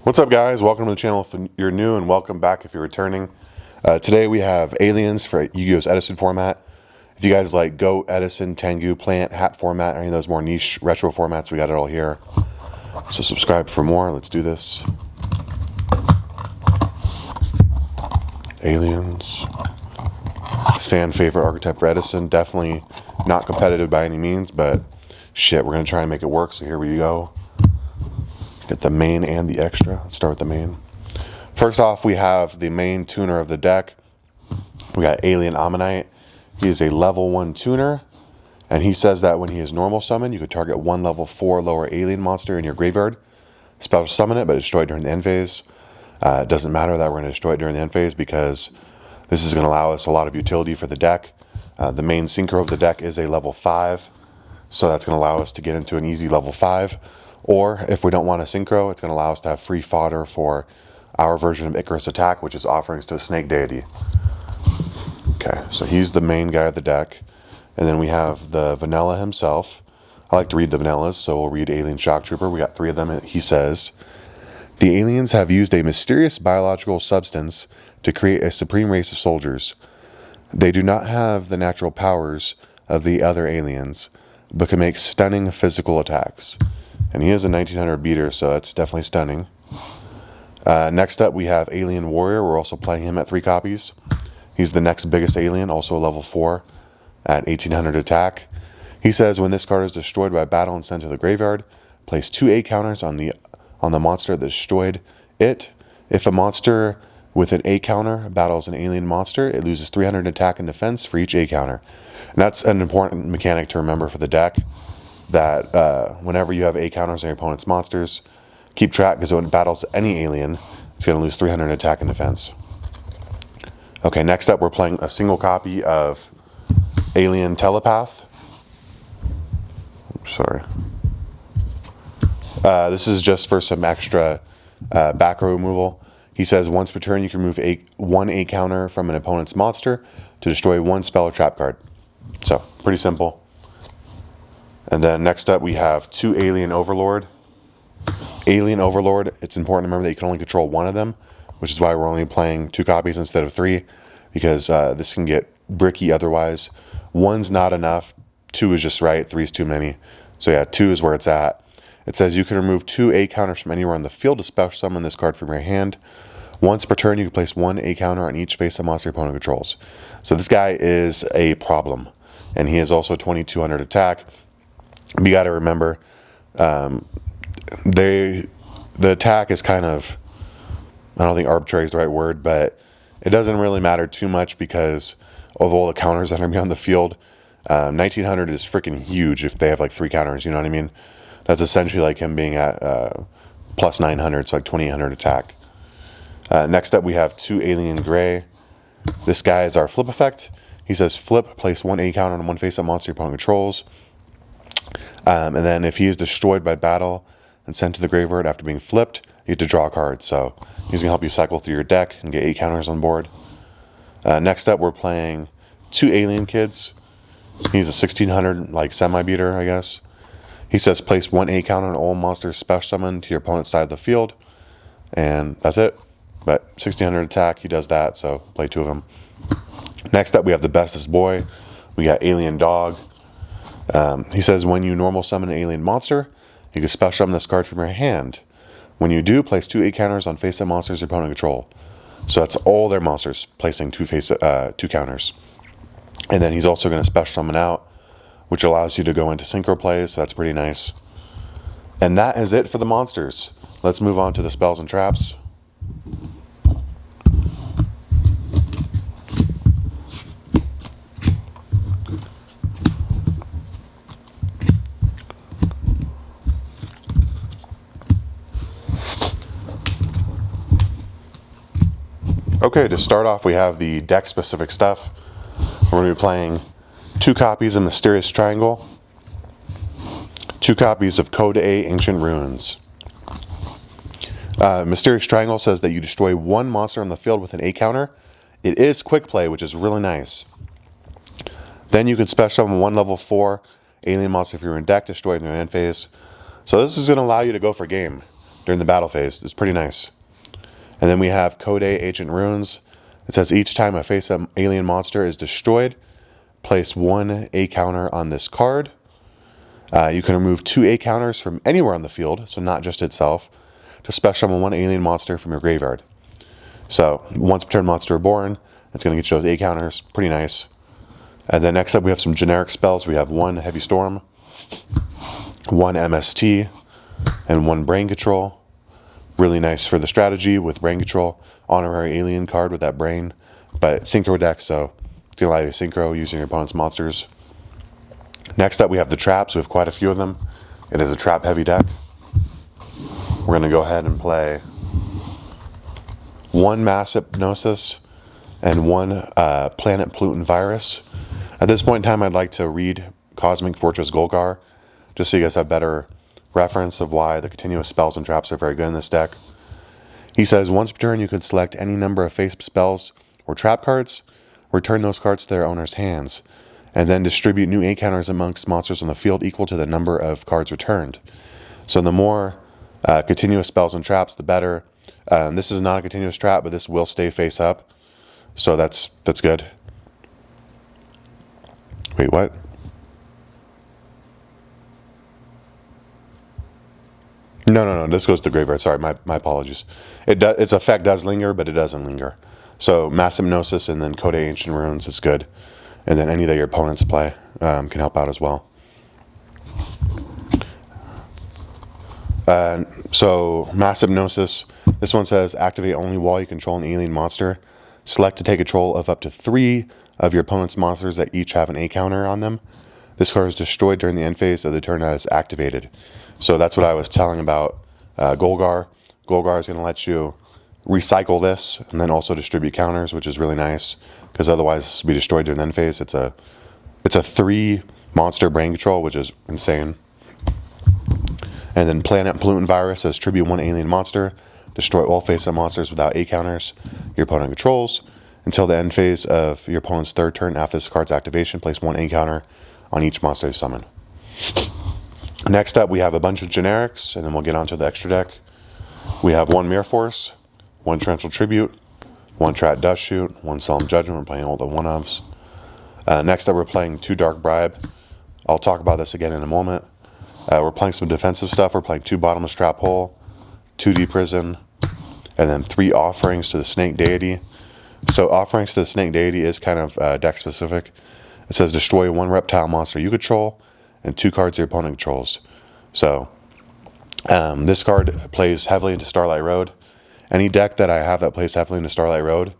What's up, guys? Welcome to the channel if you're new, and welcome back if you're returning. Today we have aliens for YUGIOH's Edison format. If you guys like Goat, Edison, Tengu, Plant, Hat format, or any of those more niche retro formats, we got it all here. So subscribe for more. Let's do this. Aliens. Fan favorite archetype for Edison. Definitely not competitive by any means, but shit, we're going to try and make it work. So here we go. Get the main and the extra. Let's start with the main. First off, we have the main tuner of the deck. We got Alien Ammonite. He is a level 1 tuner, and he says that when he is normal summoned, you could target one level 4 lower alien monster in your graveyard. Special summon it, but destroy it during the end phase. It doesn't matter that we're going to destroy it during the end phase because this is going to allow us a lot of utility for the deck. The main synchro of the deck is a level 5, so that's going to allow us to get into an easy level 5. Or if we don't want a synchro, it's going to allow us to have free fodder for our version of Icarus Attack, which is offerings to a snake deity. Okay, so he's the main guy of the deck. And then we have the vanilla himself. I like to read the vanillas, so we'll read Alien Shock Trooper. We got 3 of them. He says, the aliens have used a mysterious biological substance to create a supreme race of soldiers. They do not have the natural powers of the other aliens, but can make stunning physical attacks. And he is a 1900 beater, so that's definitely stunning. Next up, we have Alien Warrior. We're also playing him at 3 copies. He's the next biggest alien, also a level 4 at 1800 attack. He says when this card is destroyed by battle and sent to the graveyard, place 2 A counters on the monster that destroyed it. If a monster with an A counter battles an alien monster, it loses 300 attack and defense for each A counter. And that's an important mechanic to remember for the deck. That whenever you have A counters on your opponent's monsters, keep track, because when it battles any alien, it's going to lose 300 attack and defense. Okay, next up we're playing a single copy of Alien Telepath. Sorry. This is just for some extra back row removal. He says once per turn you can remove one A counter from an opponent's monster to destroy 1 spell or trap card. So, pretty simple. And then next up we have 2 Alien Overlord. Alien Overlord, it's important to remember that you can only control 1 of them, which is why we're only playing 2 copies instead of 3, because this can get bricky otherwise. 1's not enough, 2 is just right, 3 is too many. So yeah, 2 is where it's at. It says you can remove 2 A counters from anywhere on the field to special summon this card from your hand. Once per turn you can place 1 A counter on each face of monster your opponent controls. So this guy is a problem, and he is also 2200 attack. But you got to remember, the attack is kind of, I don't think arbitrary is the right word, but it doesn't really matter too much because of all the counters that are going to be on the field. 1900 is freaking huge if they have like 3 counters, you know what I mean? That's essentially like him being at plus 900, so like 2800 attack. Next up we have 2 Alien Gray. This guy is our flip effect. He says flip, place 1 A counter on 1 face-up monster your opponent controls. And then if he is destroyed by battle and sent to the graveyard after being flipped, you get to draw a card. So he's going to help you cycle through your deck and get 8 counters on board. Next up, we're playing 2 Alien Kids. He's a 1600 like semi-beater, I guess. He says place 1 A counter on all monsters special summon to your opponent's side of the field. And that's it. But 1600 attack, he does that, so play 2 of them. Next up, we have the bestest boy. We got Alien Dog. He says when you normal summon an alien monster, you can special summon this card from your hand. When you do, place 2 A counters on face-up monsters your opponent control. So that's all their monsters, placing 2 counters. And then he's also going to special summon out, which allows you to go into synchro plays, so that's pretty nice. And that is it for the monsters. Let's move on to the spells and traps. Okay, to start off, we have the deck-specific stuff. We're going to be playing 2 copies of Mysterious Triangle, 2 copies of Code A Ancient Ruins. Mysterious Triangle says that you destroy 1 monster on the field with an A counter. It is quick play, which is really nice. Then you can special summon 1 level 4 alien monster if you're in deck, destroy in the end phase. So this is going to allow you to go for game. during the battle phase. It's pretty nice. And then we have Code A Ancient Runes. It says each time a face-up alien monster is destroyed, place 1 A counter on this card. You can remove 2 A counters from anywhere on the field, so not just itself, to special summon 1 alien monster from your graveyard. So once per turn monster reborn, it's going to get you those A counters. Pretty nice. And then next up we have some generic spells. We have 1 Heavy Storm, 1 MST, and 1 Brain Control. Really nice for the strategy with Brain Control. Honorary alien card with that brain. But synchro deck, so it's going to allow you to synchro using your opponent's monsters. Next up we have the traps. We have quite a few of them. It is a trap heavy deck. We're going to go ahead and play 1 Mass Hypnosis and 1 Planet Pollutant Virus. At this point in time, I'd like to read Cosmic Fortress Golgar, just so you guys have better reference of why the continuous spells and traps are very good in this deck. He says, once per turn, you can select any number of face spells or trap cards, return those cards to their owner's hands, and then distribute new A counters amongst monsters on the field equal to the number of cards returned. So the more continuous spells and traps, the better. This is not a continuous trap, but this will stay face up. So that's good. Wait, what? No. This goes to graveyard. Sorry, my apologies. Its effect does linger, but it doesn't linger. So Mass Hypnosis and then Code A Ancient Runes is good. And then any that your opponents play can help out as well. So Mass Hypnosis, this one says activate only while you control an alien monster. Select to take control of up to 3 of your opponent's monsters that each have an A counter on them. This card is destroyed during the end phase of the turn that is activated. So that's what I was telling about Golgar. Golgar is going to let you recycle this and then also distribute counters, which is really nice because otherwise this will be destroyed during the end phase. It's a 3 monster brain control, which is insane. And then Planet Pollutant Virus says tribute 1 alien monster, destroy all face-up monsters without A counters your opponent controls. Until the end phase of your opponent's 3rd turn after this card's activation, place 1 A counter on each monster you summon. Next up, we have a bunch of generics, and then we'll get onto the extra deck. We have 1 Mirror Force, 1 Torrential Tribute, 1 Trap Dust Shoot, 1 Solemn Judgment. We're playing all the 1-ofs. Next up, we're playing 2 Dark Bribe. I'll talk about this again in a moment. We're playing some defensive stuff. We're playing 2 Bottomless Trap Hole, 2 Deep Prison, and then 3 Offerings to the Snake Deity. So Offerings to the Snake Deity is kind of deck specific. It says destroy 1 reptile monster you control and 2 cards your opponent controls. So this card plays heavily into Starlight Road. Any deck that I have that plays heavily into Starlight Road,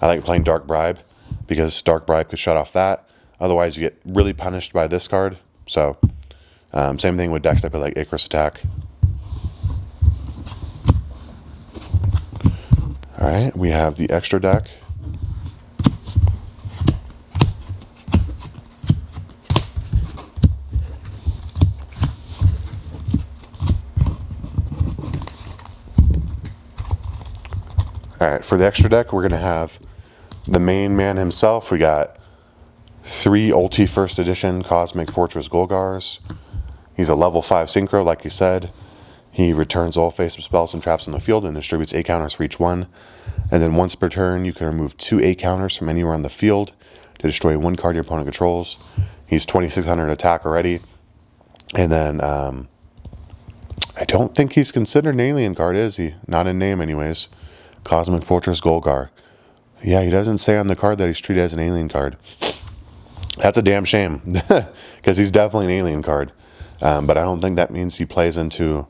I like playing Dark Bribe because Dark Bribe could shut off that. Otherwise, you get really punished by this card. So same thing with decks that play like Icarus Attack. All right, we have the extra deck. All right, for the extra deck, we're going to have the main man himself. We got 3 Ulti First Edition Cosmic Fortress Golgars. He's a level 5 synchro, like he said. He returns all face-up spells and traps on the field and distributes A counters for each one. And then once per turn, you can remove 2 A counters from anywhere on the field to destroy 1 card your opponent controls. He's 2600 attack already. And then I don't think he's considered an alien card, is he? Not in name anyways. Cosmic Fortress Golgar. Yeah, he doesn't say on the card that he's treated as an alien card. That's a damn shame because he's definitely an alien card. But I don't think that means he plays into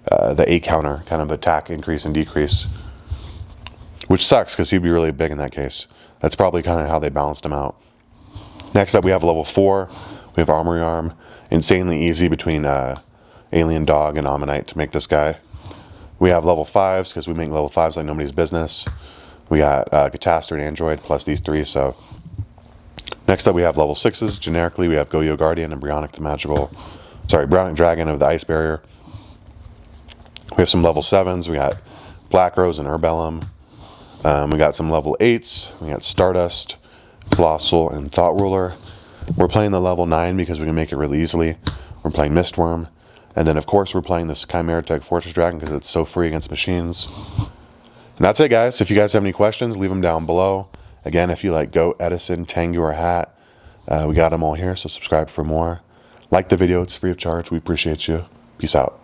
the A counter kind of attack increase and decrease, which sucks because he'd be really big in that case. That's probably kind of how they balanced him out. Next up, we have level 4. We have Armory Arm. Insanely easy between Alien Dog and Ammonite to make this guy. We have level 5s because we make level 5s like nobody's business. We got Catastrophe and Android plus these 3. So next up, we have level 6s. Generically, we have YUGIOH Guardian and Bryonic Dragon of the Ice Barrier. We have some level 7s. We got Black Rose and Urbellum. We got some level 8s. We got Stardust, Colossal, and Thought Ruler. We're playing the level 9 because we can make it really easily. We're playing Mistworm, And then, of course, we're playing this Chimera Tech Fortress Dragon because it's so free against machines. And that's it, guys. If you guys have any questions, leave them down below. Again, if you like Goat, Edison, Tengu, or Hat, we got them all here, so subscribe for more. Like the video. It's free of charge. We appreciate you. Peace out.